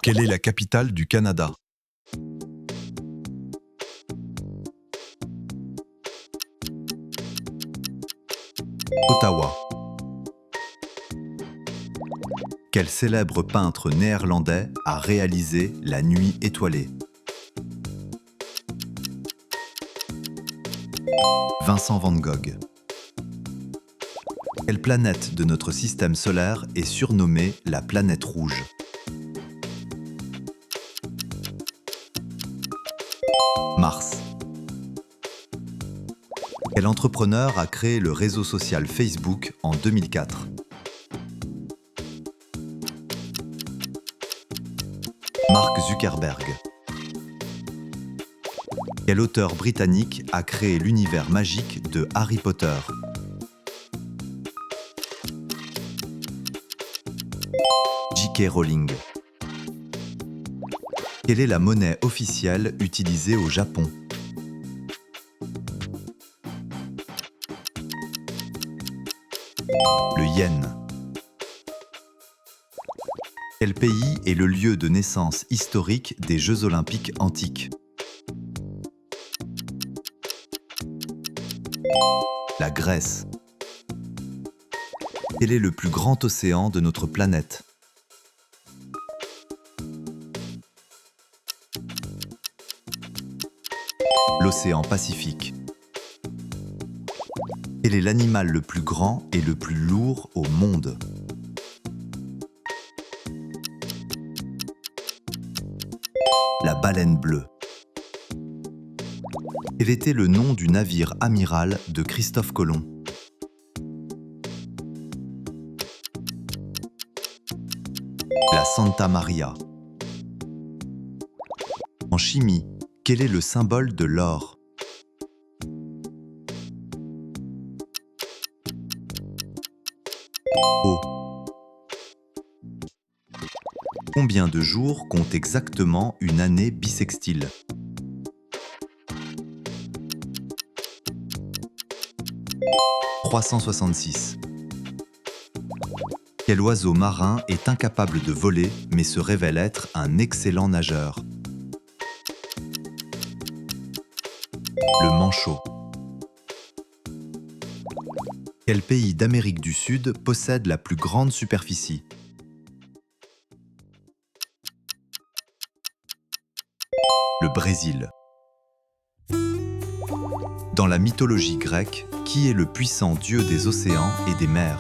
Quelle est la capitale du Canada? Ottawa. Quel célèbre peintre néerlandais a réalisé La Nuit étoilée? Vincent van Gogh. Quelle planète de notre système solaire est surnommée la planète rouge? Mars. Quel entrepreneur a créé le réseau social Facebook en 2004? Mark Zuckerberg. Quel auteur britannique a créé l'univers magique de Harry Potter? J.K. Rowling. Quelle est la monnaie officielle utilisée au Japon? Le yen. Quel pays est le lieu de naissance historique des Jeux olympiques antiques? La Grèce. Quel est le plus grand océan de notre planète? L'océan Pacifique. Quel est l'animal le plus grand et le plus lourd au monde? La baleine bleue. Quel était le nom du navire amiral de Christophe Colomb? La Santa Maria. En chimie, quel est le symbole de l'or? O. Combien de jours compte exactement une année bissextile? « 366. Quel oiseau marin est incapable de voler mais se révèle être un excellent nageur? Le manchot. Quel pays d'Amérique du Sud possède la plus grande superficie? Le Brésil. Dans la mythologie grecque, qui est le puissant dieu des océans et des mers?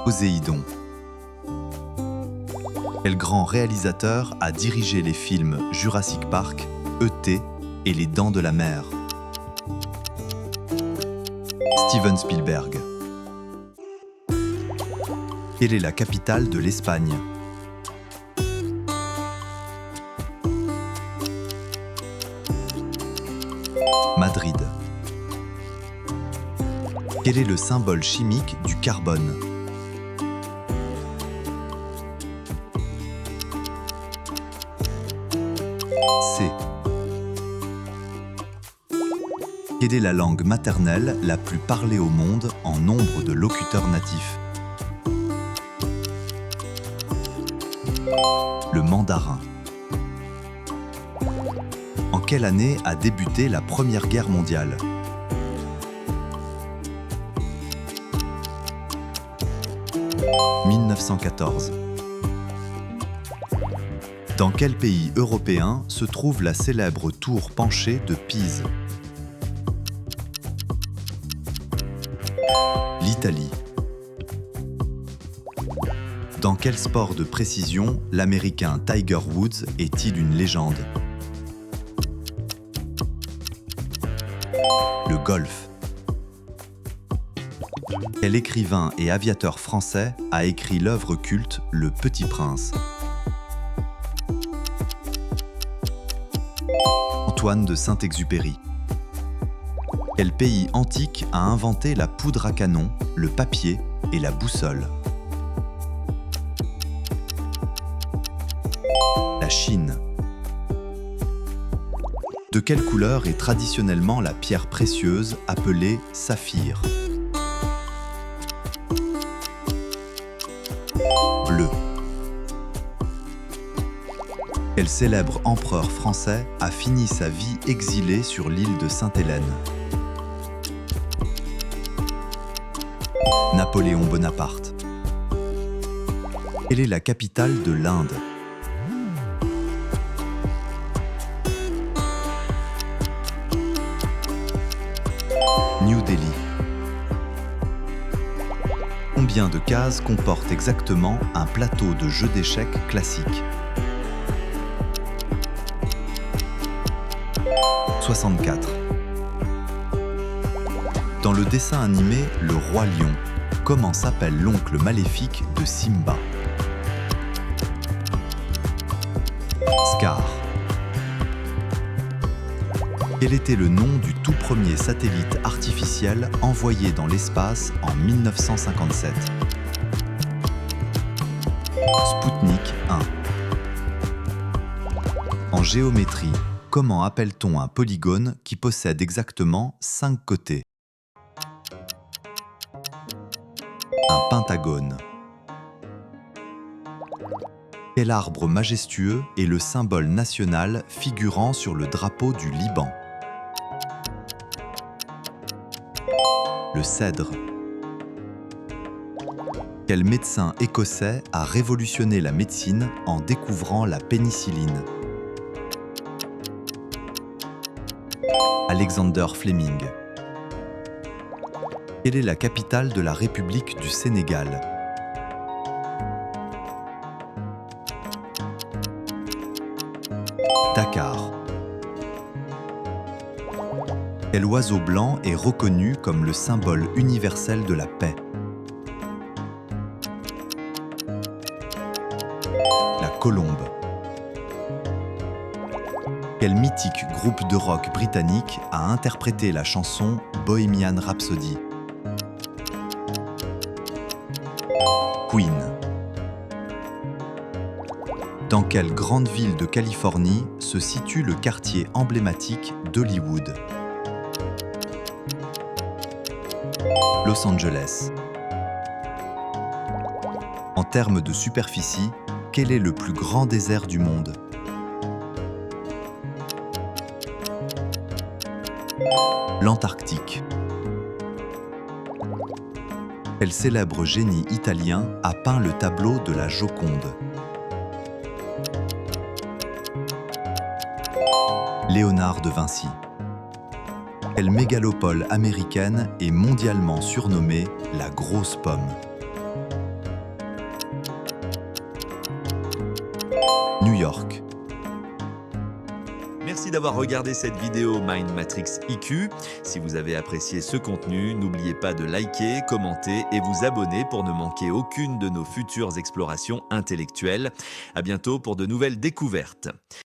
Poséidon. Quel grand réalisateur a dirigé les films Jurassic Park, E.T. et Les Dents de la Mer? Steven Spielberg. Quelle est la capitale de l'Espagne? Madrid. Quel est le symbole chimique du carbone? C. Quelle est la langue maternelle la plus parlée au monde en nombre de locuteurs natifs? Le mandarin. En quelle année a débuté la Première Guerre mondiale? « 1914. Dans quel pays européen se trouve la célèbre tour penchée de Pise? L'Italie. Dans quel sport de précision l'Américain Tiger Woods est-il une légende? Le golf. Quel écrivain et aviateur français a écrit l'œuvre culte Le Petit Prince? Antoine de Saint-Exupéry. Quel pays antique a inventé la poudre à canon, le papier et la boussole? La Chine. De quelle couleur est traditionnellement la pierre précieuse appelée saphir? Quel célèbre empereur français a fini sa vie exilé sur l'île de Sainte-Hélène? Napoléon Bonaparte. Quelle est la capitale de l'Inde? New Delhi. Combien de cases comporte exactement un plateau de jeu d'échecs classique? 64. Dans le dessin animé Le Roi Lion, comment s'appelle l'oncle maléfique de Simba? Scar. Quel était le nom du tout premier satellite artificiel envoyé dans l'espace en 1957? Spoutnik 1. En géométrie, comment appelle-t-on un polygone qui possède exactement 5 côtés? Un pentagone. Quel arbre majestueux est le symbole national figurant sur le drapeau du Liban? Le cèdre. Quel médecin écossais a révolutionné la médecine en découvrant la pénicilline? Alexander Fleming. Quelle est la capitale de la République du Sénégal? Dakar. Quel oiseau blanc est reconnu comme le symbole universel de la paix? La colombe. Quel mythique groupe de rock britannique a interprété la chanson Bohemian Rhapsody? Queen. Dans quelle grande ville de Californie se situe le quartier emblématique d'Hollywood? Los Angeles. En termes de superficie, quel est le plus grand désert du monde? L'Antarctique. Quel célèbre génie italien a peint le tableau de la Joconde? Léonard de Vinci. Quelle mégalopole américaine est mondialement surnommée la Grosse Pomme? New York. Merci d'avoir regardé cette vidéo Mind Matrix IQ. Si vous avez apprécié ce contenu, n'oubliez pas de liker, commenter et vous abonner pour ne manquer aucune de nos futures explorations intellectuelles. À bientôt pour de nouvelles découvertes.